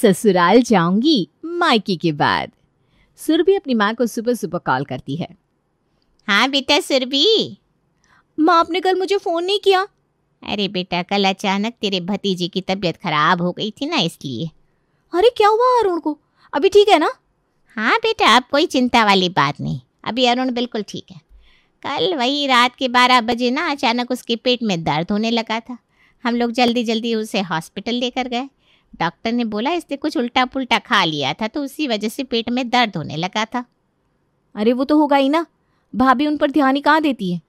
ससुराल जाऊंगी मायके के बाद। सुरभि अपनी माँ को सुबह सुबह कॉल करती है। हाँ बेटा सुरभि। माँ आपने कल मुझे फ़ोन नहीं किया। अरे बेटा कल अचानक तेरे भतीजे की तबीयत खराब हो गई थी ना, इसलिए। अरे क्या हुआ अरुण को? अभी ठीक है ना? हाँ बेटा अब कोई चिंता वाली बात नहीं, अभी अरुण बिल्कुल ठीक है। कल वही रात के 12 बजे ना अचानक उसके पेट में दर्द होने लगा था। हम लोग जल्दी जल्दी उसे हॉस्पिटल लेकर गए। डॉक्टर ने बोला इसने कुछ उल्टा पुल्टा खा लिया था, तो उसी वजह से पेट में दर्द होने लगा था। अरे वो तो होगा ही ना, भाभी उन पर ध्यान ही कहाँ देती है।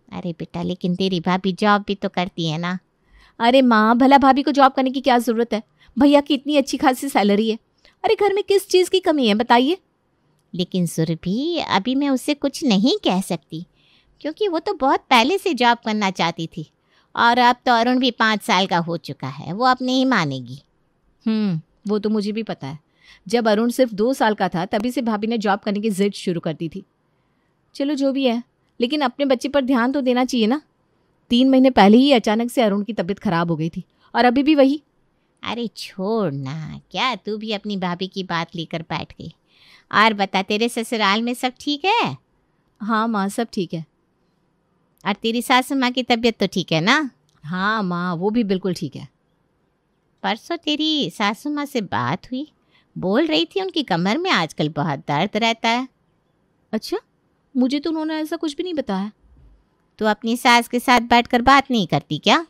अरे बेटा लेकिन तेरी भाभी जॉब भी तो करती है ना। अरे माँ भला भाभी को जॉब करने की क्या ज़रूरत है, भैया की इतनी अच्छी खासी सैलरी है। अरे घर में किस चीज़ की कमी है बताइए। लेकिन सुरभि अभी मैं उससे कुछ नहीं कह सकती, क्योंकि वो तो बहुत पहले से जॉब करना चाहती थी, और अब तो अरुण भी 5 साल का हो चुका है, वो अब नहीं मानेगी। वो तो मुझे भी पता है। जब अरुण सिर्फ 2 साल का था तभी से भाभी ने जॉब करने की जिद शुरू कर दी थी। चलो जो भी है, लेकिन अपने बच्चे पर ध्यान तो देना चाहिए ना। 3 महीने पहले ही अचानक से अरुण की तबीयत खराब हो गई थी और अभी भी वही। अरे छोड़ ना, क्या तू भी अपनी भाभी की बात लेकर बैठ गई। और बता तेरे ससुराल में सब ठीक है? हाँ माँ सब ठीक है। और तेरी सासू माँ की तबीयत तो ठीक है ना? हाँ माँ वो भी बिल्कुल ठीक है। परसों तेरी सासू माँ से बात हुई, बोल रही थी उनकी कमर में आजकल बहुत दर्द रहता है। अच्छा, मुझे तो उन्होंने ऐसा कुछ भी नहीं बताया। तो अपनी सास के साथ बैठकर बात नहीं करती क्या?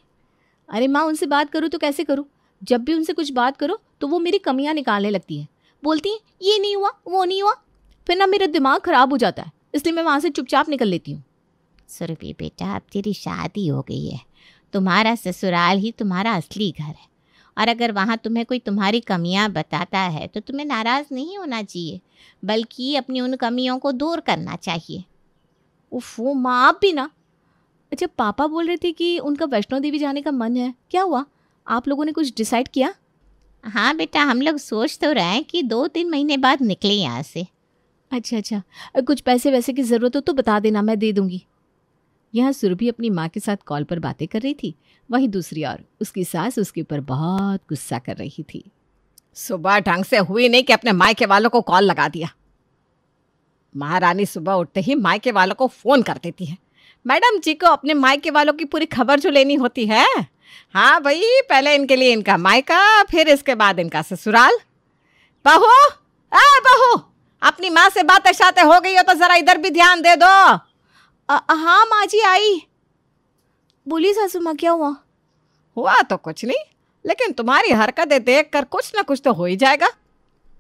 अरे माँ उनसे बात करूँ तो कैसे करूँ? जब भी उनसे कुछ बात करो तो वो मेरी कमियां निकालने लगती है। बोलती है ये नहीं हुआ वो नहीं हुआ, फिर ना मेरा दिमाग खराब हो जाता है, इसलिए मैं वहाँ से चुपचाप निकल लेती हूँ। सुरभि बेटा अब तेरी शादी हो गई है, तुम्हारा ससुराल ही तुम्हारा असली घर है, और अगर वहाँ तुम्हें कोई तुम्हारी कमियाँ बताता है तो तुम्हें नाराज़ नहीं होना चाहिए, बल्कि अपनी उन कमियों को दूर करना चाहिए। उफ वो माँ आप भी ना। अच्छा पापा बोल रहे थे कि उनका वैष्णो देवी जाने का मन है, क्या हुआ? आप लोगों ने कुछ डिसाइड किया? हाँ बेटा हम लोग सोच तो रहे हैं कि 2-3 महीने बाद निकले यहाँ से। अच्छा, कुछ पैसे वैसे की ज़रूरत हो तो बता देना, मैं दे दूँगी। यहाँ सुरभि अपनी माँ के साथ कॉल पर बातें कर रही थी, वहीं दूसरी ओर उसकी सास उसके ऊपर बहुत गुस्सा कर रही थी। सुबह ढंग से हुई नहीं कि अपने मायके वालों को कॉल लगा दिया। महारानी सुबह उठते ही मायके वालों को फ़ोन कर देती है। मैडम जी को अपने मायके वालों की पूरी खबर जो लेनी होती है। हाँ भाई, पहले इनके लिए इनका मायका, फिर इसके बाद इनका ससुराल। बहू बहू, अपनी माँ से बातें शातें हो गई हो तो ज़रा इधर भी ध्यान दे दो। हाँ माँ जी आई। बोली सासू माँ क्या हुआ? हुआ तो कुछ नहीं, लेकिन तुम्हारी हरकतें देखकर कुछ ना कुछ तो हो ही जाएगा।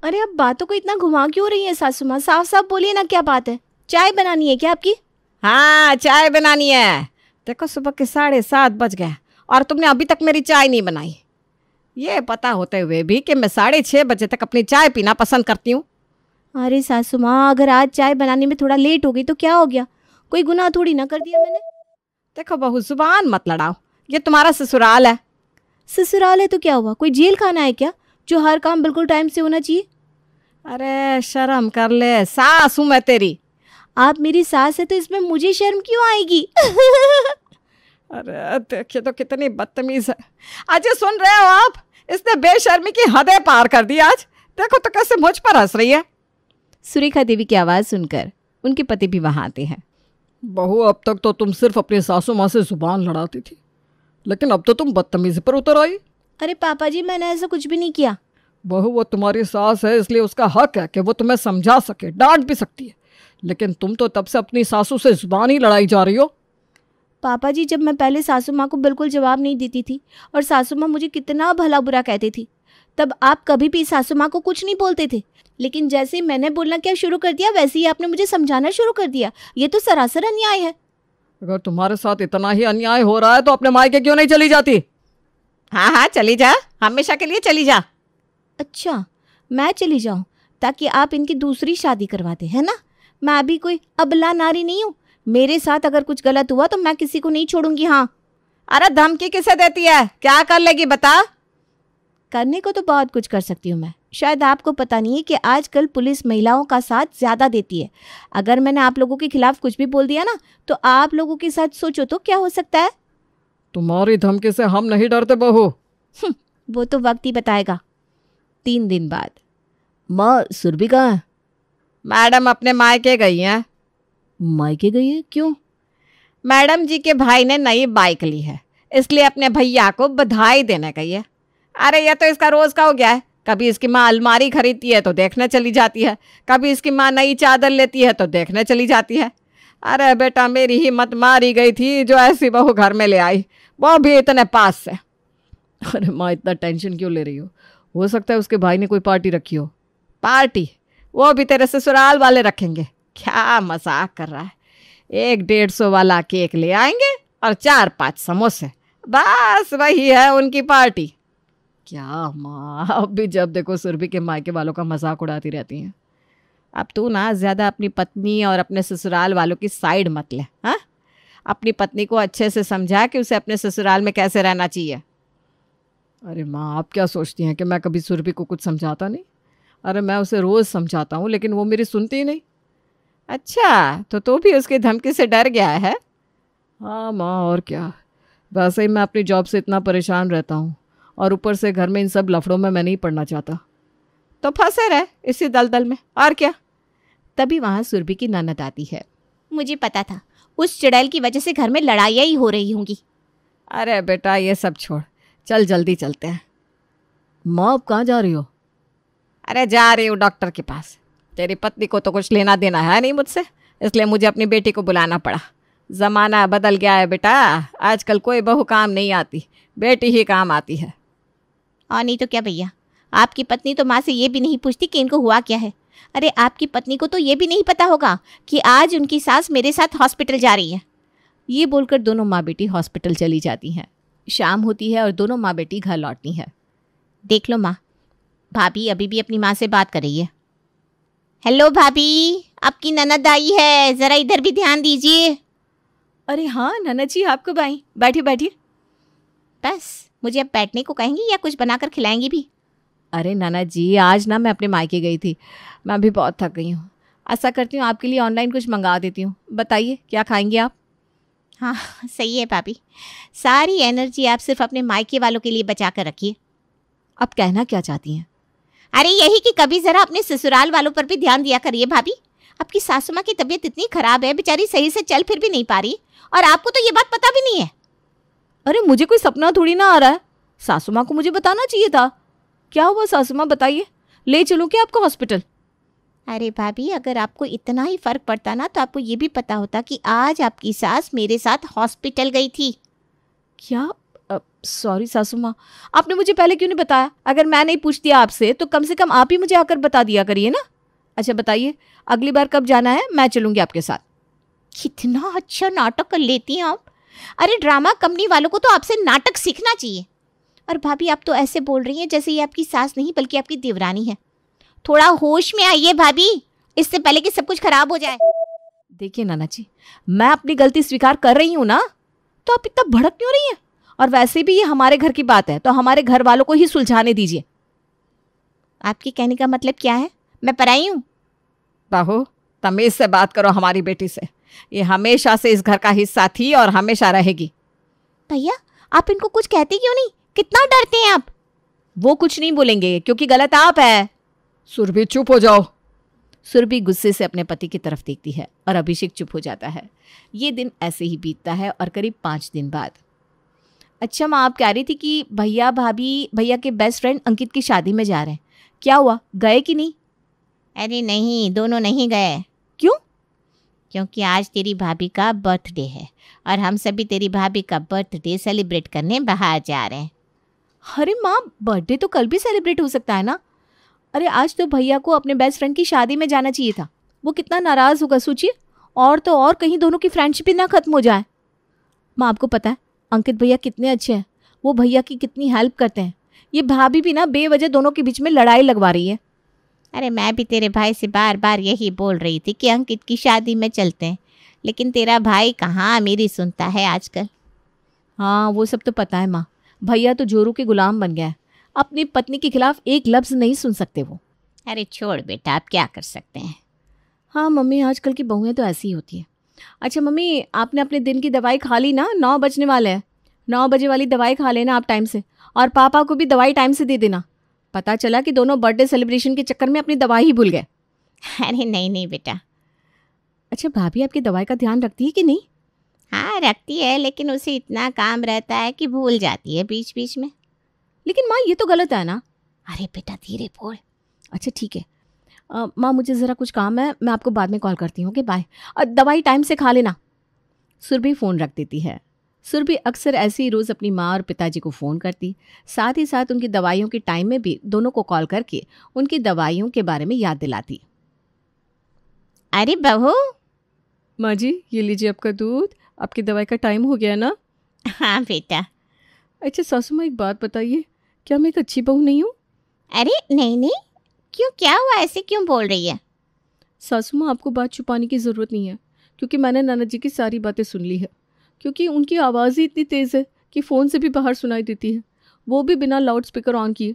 अरे अब बातों को इतना घुमा क्यों रही है सासू माँ? साफ साफ बोलिए ना, क्या बात है? चाय बनानी है क्या आपकी? हाँ चाय बनानी है। देखो सुबह के 7:30 बज गए और तुमने अभी तक मेरी चाय नहीं बनाई, ये पता होते हुए भी कि मैं 6:30 बजे तक अपनी चाय पीना पसंद करती हूँ। अरे सासू माँ अगर आज चाय बनाने में थोड़ा लेट हो गई तो क्या हो गया? कोई गुनाह थोड़ी ना कर दिया मैंने। देखो बहू जुबान मत लड़ाओ, ये तुम्हारा ससुराल है। ससुराल है तो क्या हुआ? कोई जेल खाना है क्या जो हर काम बिल्कुल टाइम से होना चाहिए? अरे शर्म कर ले, सास हूँ मैं तेरी। आप मेरी सास है तो इसमें मुझे शर्म क्यों आएगी? अरे देखिए तो कितनी बदतमीज है। आज ये सुन रहे हो आप? इसने बेशर्मी की हदें पार कर दी। आज देखो तो कैसे मुझ पर हंस रही है। सुरेखा देवी की आवाज़ सुनकर उनके पति भी वहाँ आते हैं। बहू अब तक तो तुम सिर्फ अपनी सासू माँ से जुबान लड़ाती थी, लेकिन अब तो तुम बदतमीजी पर उतर आई। अरे पापा जी मैंने ऐसा कुछ भी नहीं किया। बहू वो तुम्हारी सास है, इसलिए उसका हक है कि वो तुम्हें समझा सके, डांट भी सकती है, लेकिन तुम तो तब से अपनी सासू से जुबान ही लड़ाई जा रही हो। पापा जी जब मैं पहले सासू माँ को बिल्कुल जवाब नहीं देती थी और सासू माँ मुझे कितना भला बुरा कहती थी, तब आप कभी भी सासू माँ को कुछ नहीं बोलते थे, लेकिन जैसे ही मैंने बोलना क्या शुरू कर दिया वैसे ही आपने मुझे समझाना शुरू कर दिया। ये तो सरासर अन्याय है। अगर तुम्हारे साथ इतना ही अन्याय हो रहा है तो अपने मायके क्यों नहीं चली जाती? हाँ चली जा, हमेशा के लिए चली जा। अच्छा मैं चली जाऊँ ताकि आप इनकी दूसरी शादी करवा दें, है ना? मैं अभी कोई अबला नारी नहीं हूँ, मेरे साथ अगर कुछ गलत हुआ तो मैं किसी को नहीं छोड़ूंगी। हाँ। अरे धमकी किसे देती है? क्या कर लेगी बता? करने को तो बहुत कुछ कर सकती हूँ मैं, शायद आपको पता नहीं है कि आजकल पुलिस महिलाओं का साथ ज़्यादा देती है। अगर मैंने आप लोगों के खिलाफ कुछ भी बोल दिया ना तो आप लोगों के साथ सोचो तो क्या हो सकता है। तुम्हारी धमकी से हम नहीं डरते बहू। वो तो वक्त ही बताएगा। 3 दिन बाद। माँ, सुरभि कहाँ है? मैडम अपने मायके गई हैं। मायके गई है? क्यों? मैडम जी के भाई ने नई बाइक ली है, इसलिए अपने भैया को बधाई देने गई है। अरे ये तो इसका रोज का हो गया है। कभी इसकी माँ अलमारी खरीदती है तो देखने चली जाती है, कभी इसकी माँ नई चादर लेती है तो देखने चली जाती है। अरे बेटा, मेरी हिम्मत मारी गई थी जो ऐसी बहू घर में ले आई, वो भी इतने पास से। अरे माँ, इतना टेंशन क्यों ले रही हो सकता है उसके भाई ने कोई पार्टी रखी हो। पार्टी? वो भी तेरे ससुराल वाले रखेंगे? क्या मजाक कर रहा है। 100-150 वाला केक ले आएंगे और 4-5 समोसे, बस वही है उनकी पार्टी। क्या माँ, अब भी जब देखो सुरभि के मायके वालों का मजाक उड़ाती रहती हैं। अब तू ना ज़्यादा अपनी पत्नी और अपने ससुराल वालों की साइड मत ले। हाँ, अपनी पत्नी को अच्छे से समझा कि उसे अपने ससुराल में कैसे रहना चाहिए। अरे माँ, आप क्या सोचती हैं कि मैं कभी सुरभि को कुछ समझाता नहीं? अरे मैं उसे रोज़ समझाता हूँ, लेकिन वो मेरी सुनती ही नहीं। अच्छा, तो तू भी उसकी धमकी से डर गया है? हाँ माँ, और क्या। वैसे ही मैं अपनी जॉब से इतना परेशान रहता हूँ, और ऊपर से घर में इन सब लफड़ों में मैं नहीं पड़ना चाहता। तो फंसे रहे इसी दलदल में, और क्या। तभी वहाँ सुरभि की ननद आती है। मुझे पता था उस चुड़ैल की वजह से घर में लड़ाइयाँ ही हो रही होंगी। अरे बेटा, ये सब छोड़, चल जल्दी चलते हैं। माँ, आप कहाँ जा रही हो? अरे जा रही हूँ डॉक्टर के पास। तेरी पत्नी को तो कुछ लेना देना है नहीं मुझसे, इसलिए मुझे अपनी बेटी को बुलाना पड़ा। ज़माना बदल गया है बेटा, आजकल कोई बहू काम नहीं आती, बेटी ही काम आती है। और नहीं तो क्या भैया, आपकी पत्नी तो माँ से ये भी नहीं पूछती कि इनको हुआ क्या है। अरे आपकी पत्नी को तो ये भी नहीं पता होगा कि आज उनकी सास मेरे साथ हॉस्पिटल जा रही है। ये बोलकर दोनों माँ बेटी हॉस्पिटल चली जाती हैं। शाम होती है और दोनों माँ बेटी घर लौटती हैं। देख लो माँ, भाभी अभी भी अपनी माँ से बात कर रही है। हेलो भाभी, आपकी ननद आई है, ज़रा इधर भी ध्यान दीजिए। अरे हाँ ननद जी, आप कब आई? बैठिए बैठिए। बस मुझे अब बैठने को कहेंगी या कुछ बनाकर खिलाएंगी भी? अरे ननद जी, आज ना मैं अपने मायके गई थी, मैं भी बहुत थक गई हूँ। ऐसा करती हूँ आपके लिए ऑनलाइन कुछ मंगा देती हूँ। बताइए क्या खाएंगी आप? हाँ सही है भाभी, सारी एनर्जी आप सिर्फ अपने मायके वालों के लिए बचा कर रखिए। आप कहना क्या चाहती हैं? अरे यही कि कभी ज़रा अपने ससुराल वालों पर भी ध्यान दिया करिए भाभी। आपकी सासू माँ की तबीयत इतनी खराब है, बेचारी सही से चल फिर भी नहीं पा रही, और आपको तो ये बात पता भी नहीं है। अरे मुझे कोई सपना थोड़ी ना आ रहा है, सासू माँ को मुझे बताना चाहिए था। क्या हुआ सासू माँ, बताइए, ले चलूँ क्या आपको हॉस्पिटल? अरे भाभी, अगर आपको इतना ही फर्क पड़ता ना तो आपको ये भी पता होता कि आज आपकी सास मेरे साथ हॉस्पिटल गई थी। क्या? सॉरी सासू माँ, आपने मुझे पहले क्यों नहीं बताया? अगर मैं नहीं पूछती आपसे तो कम से कम आप ही मुझे आकर बता दिया करिए ना। अच्छा बताइए, अगली बार कब जाना है? मैं चलूँगी आपके साथ। कितना अच्छा नाटक कर लेती हैं आप। अरे ड्रामा कंपनी वालों को तो आपसे नाटक सीखना चाहिए। और भाभी आप तो ऐसे बोल रही हैं जैसे ये आपकी सास नहीं बल्कि आपकी देवरानी है। थोड़ा होश में आइए भाभी, इससे पहले कि सब कुछ खराब हो जाए। देखिए नाना जी, मैं अपनी गलती स्वीकार कर रही हूँ ना, तो आप इतना भड़क क्यों रही हैं? और वैसे भी ये हमारे घर की बात है, तो हमारे घर वालों को ही सुलझाने दीजिए। आपकी कहने का मतलब क्या है? मैं पराई हूँ? बहू, तमीज से बात करो हमारी बेटी से। ये हमेशा से इस घर का हिस्सा थी और हमेशा रहेगी। भैया आप इनको कुछ कहते क्यों नहीं? कितना डरते हैं आप? वो कुछ नहीं बोलेंगे क्योंकि गलत आप है। सुरभि चुप हो जाओ। सुरभि गुस्से से अपने पति की तरफ देखती है और अभिषेक चुप हो जाता है। ये दिन ऐसे ही बीतता है और करीब 5 दिन बाद। अच्छा माँ, आप कह रही थी कि भैया भाभी भैया के बेस्ट फ्रेंड अंकित की शादी में जा रहे हैं, क्या हुआ, गए कि नहीं? अरे नहीं, दोनों नहीं गए। क्यों? क्योंकि आज तेरी भाभी का बर्थडे है और हम सभी तेरी भाभी का बर्थडे सेलिब्रेट करने बाहर जा रहे हैं। अरे माँ, बर्थडे तो कल भी सेलिब्रेट हो सकता है ना। अरे आज तो भैया को अपने बेस्ट फ्रेंड की शादी में जाना चाहिए था। वो कितना नाराज़ होगा सोचिए। और तो और कहीं दोनों की फ्रेंडशिप ही ना खत्म हो जाए। माँ आपको पता है अंकित भैया कितने अच्छे हैं, वो भैया की कितनी हेल्प करते हैं। ये भाभी भी ना बेवजह दोनों के बीच में लड़ाई लगवा रही है। अरे मैं भी तेरे भाई से बार बार यही बोल रही थी कि अंकित की शादी में चलते हैं, लेकिन तेरा भाई कहाँ मेरी सुनता है आजकल। हाँ वो सब तो पता है माँ, भैया तो जोरू के गुलाम बन गया है। अपनी पत्नी के खिलाफ एक लफ्ज़ नहीं सुन सकते वो। अरे छोड़ बेटा, आप क्या कर सकते हैं। हाँ मम्मी, आजकल की बहुएं तो ऐसी ही होती हैं। अच्छा मम्मी, आपने अपने दिन की दवाई खा ली ना? 9 बजने वाले हैं। 9 बजे वाली दवाई खा लेना आप टाइम से, और पापा को भी दवाई टाइम से दे देना। पता चला कि दोनों बर्थडे सेलिब्रेशन के चक्कर में अपनी दवाई ही भूल गए। अरे नहीं नहीं बेटा। अच्छा भाभी आपकी दवाई का ध्यान रखती है कि नहीं? हाँ रखती है, लेकिन उसे इतना काम रहता है कि भूल जाती है बीच बीच में। लेकिन माँ ये तो गलत है ना। अरे बेटा धीरे बोल। अच्छा ठीक है माँ, मुझे ज़रा कुछ काम है, मैं आपको बाद में कॉल करती हूँ। Okay bye. और दवाई टाइम से खा लेना। सुरभि फ़ोन रख देती है। सुरभि अक्सर ऐसे ही रोज़ अपनी माँ और पिताजी को फ़ोन करती, साथ ही साथ उनकी दवाइयों के टाइम में भी दोनों को कॉल करके उनकी दवाइयों के बारे में याद दिलाती। अरे बहू। माँ जी ये लीजिए आपका दूध, आपकी दवाई का टाइम हो गया ना? हाँ बेटा। अच्छा सासू माँ एक बात बताइए, क्या मैं एक अच्छी बहू नहीं हूँ? अरे नहीं नहीं, क्यों क्या हुआ, ऐसे क्यों बोल रही है? सासू माँ आपको बात छुपाने की ज़रूरत नहीं है, क्योंकि मैंने ननद जी की सारी बातें सुन ली है। क्योंकि उनकी आवाज़ ही इतनी तेज़ है कि फ़ोन से भी बाहर सुनाई देती है, वो भी बिना लाउड स्पीकर ऑन किए।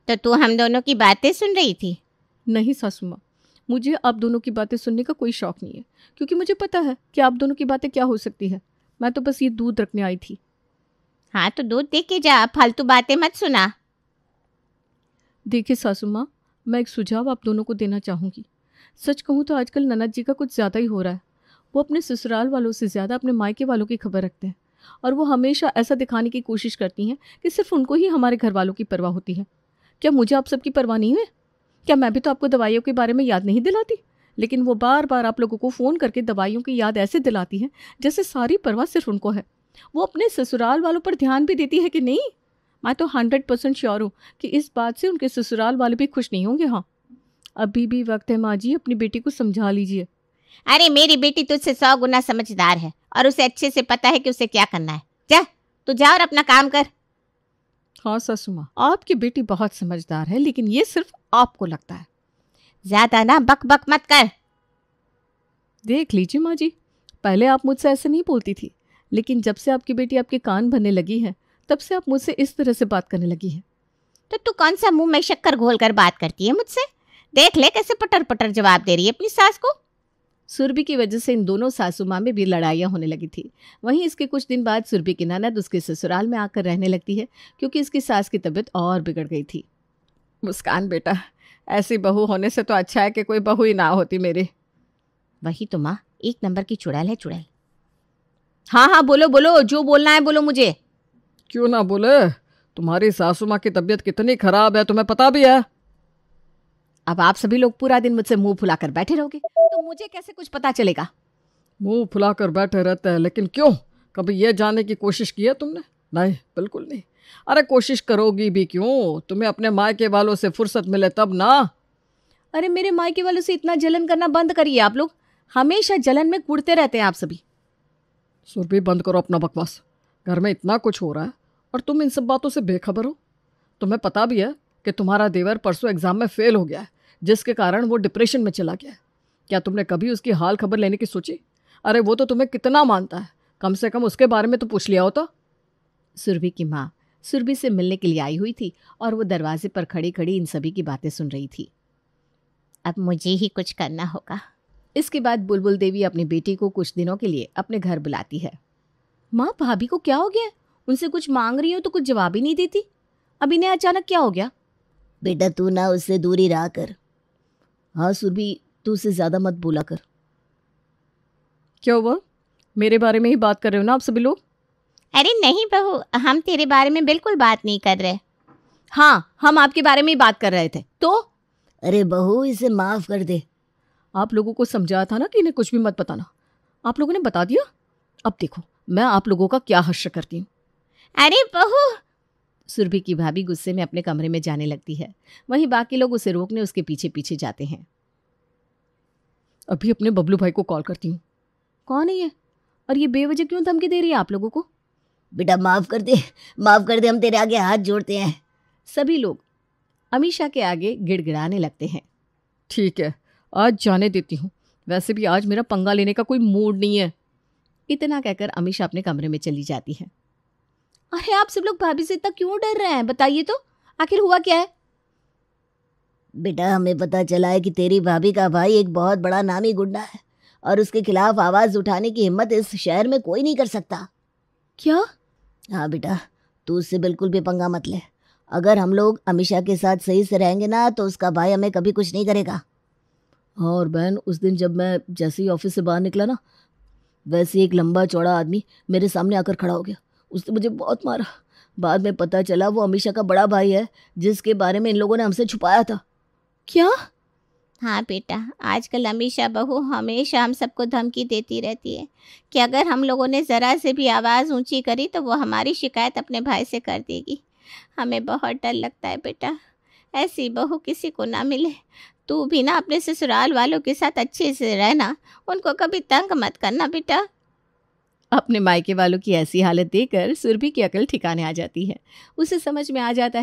तो तू हम दोनों की बातें सुन रही थी? नहीं सासू माँ, मुझे आप दोनों की बातें सुनने का कोई शौक़ नहीं है, क्योंकि मुझे पता है कि आप दोनों की बातें क्या हो सकती है। मैं तो बस ये दूध रखने आई थी। हाँ तो दूध दे के जा, फालतू बातें मत सुना। देखिए सासू माँ, मैं एक सुझाव आप दोनों को देना चाहूँगी। सच कहूँ तो आजकल ननद जी का कुछ ज़्यादा ही हो रहा है। वो अपने ससुराल वालों से ज़्यादा अपने मायके वालों की खबर रखते हैं, और वो हमेशा ऐसा दिखाने की कोशिश करती हैं कि सिर्फ उनको ही हमारे घर वालों की परवाह होती है। क्या मुझे आप सबकी परवाह नहीं है? क्या मैं भी तो आपको दवाइयों के बारे में याद नहीं दिलाती? लेकिन वो बार बार आप लोगों को फ़ोन करके दवाइयों की याद ऐसे दिलाती हैं जैसे सारी परवाह सिर्फ उनको है। वो अपने ससुराल वालों पर ध्यान भी देती है कि नहीं? मैं तो 100% श्योर हूँ कि इस बात से उनके ससुराल वाले भी खुश नहीं होंगे। हाँ अभी भी वक्त है माँ जी, अपनी बेटी को समझा लीजिए। अरे मेरी बेटी तुझसे 100 गुना समझदार है, और उसे अच्छे से पता है कि उसे क्या करना है। जा तू जा और अपना काम कर। हाँ सासू माँ, आपकी बेटी बहुत समझदार है, लेकिन ये सिर्फ आपको लगता है। ज्यादा ना बक बक मत कर। देख लीजिए माँ जी, पहले आप मुझसे ऐसे नहीं बोलती थी, लेकिन जब से आपकी बेटी आपके कान भरने लगी है तब से आप मुझसे इस तरह से बात करने लगी है। तो तू कौन सा मुंह में शक्कर घोल कर बात करती है मुझसे? देख ले कैसे पटर पटर जवाब दे रही है अपनी सास को। सुरभि की वजह से इन दोनों सासू माँ में भी लड़ाइयाँ होने लगी थी। वहीं इसके कुछ दिन बाद सुरभि की ननद उसके ससुराल में आकर रहने लगती है, क्योंकि इसकी सास की तबीयत और बिगड़ गई थी। मुस्कान बेटा, ऐसी बहू होने से तो अच्छा है कि कोई बहू ही ना होती मेरी। वही तो माँ, एक नंबर की चुड़ैल है चुड़ैल। हाँ हाँ बोलो बोलो, जो बोलना है बोलो मुझे। क्यों ना बोले, तुम्हारी सासू माँ की तबीयत कितनी खराब है तुम्हें पता भी है। अब आप सभी लोग पूरा दिन मुझसे मुंह फुलाकर बैठे रहोगे तो मुझे कैसे कुछ पता चलेगा? मुंह फुलाकर बैठे रहते हैं, लेकिन क्यों, कभी ये जानने की कोशिश की है तुमने? नहीं, बिल्कुल नहीं। अरे कोशिश करोगी भी क्यों, तुम्हें अपने मायके वालों से फुर्सत मिले तब ना। अरे मेरे मायके वालों से इतना जलन करना बंद करिए। आप लोग हमेशा जलन में कुड़ते रहते हैं आप सभी। सुरभि बंद करो अपना बकवास। घर में इतना कुछ हो रहा है और तुम इन सब बातों से बेखबर हो। तुम्हें पता भी है कि तुम्हारा देवर परसों एग्जाम में फेल हो गया है, जिसके कारण वो डिप्रेशन में चला गया है। क्या तुमने कभी उसकी हाल खबर लेने की सोची? अरे वो तो तुम्हें कितना मानता है, कम से कम उसके बारे में तो पूछ लिया होता। सुरभि की माँ सुरभि से मिलने के लिए आई हुई थी और वो दरवाजे पर खड़ी खड़ी इन सभी की बातें सुन रही थी। अब मुझे ही कुछ करना होगा। इसके बाद बुलबुल देवी अपनी बेटी को कुछ दिनों के लिए अपने घर बुलाती है। माँ भाभी को क्या हो गया? उनसे कुछ मांग रही हो तो कुछ जवाब ही नहीं देती। अब इन्हें अचानक क्या हो गया? बेटा तू ना उससे दूरी रहा कर। हाँ सुरभि, तू उससे ज़्यादा मत बोला कर। क्या हुआ? मेरे बारे में ही बात कर रहे हो ना आप सभी लोग? अरे नहीं बहू, हम तेरे बारे में बिल्कुल बात नहीं कर रहे। हाँ, हम आपके बारे में ही बात कर रहे थे। तो अरे बहू, इसे माफ़ कर दे। आप लोगों को समझाया था ना कि इन्हें कुछ भी मत बताना। आप लोगों ने बता दिया। अब देखो मैं आप लोगों का क्या हश्र करती हूँ। अरे बहू। सुरभि की भाभी गुस्से में अपने कमरे में जाने लगती है। वहीं बाकी लोग उसे रोकने उसके पीछे पीछे जाते हैं। अभी अपने बबलू भाई को कॉल करती हूँ। कौन है ये? और ये बेवजह क्यों धमकी दे रही है आप लोगों को? बेटा माफ़ कर दे, माफ़ कर दे, हम तेरे आगे हाथ जोड़ते हैं। सभी लोग अमीषा के आगे गिड़गिड़ाने लगते हैं। ठीक है, आज जाने देती हूँ, वैसे भी आज मेरा पंगा लेने का कोई मूड नहीं है। इतना कहकर अमीषा अपने कमरे में चली जाती है। अरे आप सब लोग भाभी से इतना क्यों डर रहे हैं? बताइए तो, आखिर हुआ क्या है? बेटा हमें पता चला है कि तेरी भाभी का भाई एक बहुत बड़ा नामी गुंडा है और उसके खिलाफ आवाज़ उठाने की हिम्मत इस शहर में कोई नहीं कर सकता। क्या? हाँ बेटा, तू उससे बिल्कुल भी पंगा मत ले। अगर हम लोग अमीषा के साथ सही से रहेंगे ना तो उसका भाई हमें कभी कुछ नहीं करेगा। और बहन, उस दिन जब मैं जैसे ही ऑफिस से बाहर निकला ना, वैसे ही एक लंबा चौड़ा आदमी मेरे सामने आकर खड़ा हो गया। उसने मुझे बहुत मारा। बाद में पता चला वो अमीषा का बड़ा भाई है, जिसके बारे में इन लोगों ने हमसे छुपाया था। क्या? हाँ बेटा, आजकल अमीषा बहू हमेशा हम सबको धमकी देती रहती है कि अगर हम लोगों ने ज़रा से भी आवाज़ ऊंची करी तो वो हमारी शिकायत अपने भाई से कर देगी। हमें बहुत डर लगता है बेटा, ऐसी बहू किसी को ना मिले। तू भी ना अपने ससुराल वालों के साथ अच्छे से रहना, उनको कभी तंग मत करना बेटा। अपने मायके वालों की ऐसी हालत देखकर सुरभि की अकल ठिकाने आ जाती है। उसे समझ में आ जाता है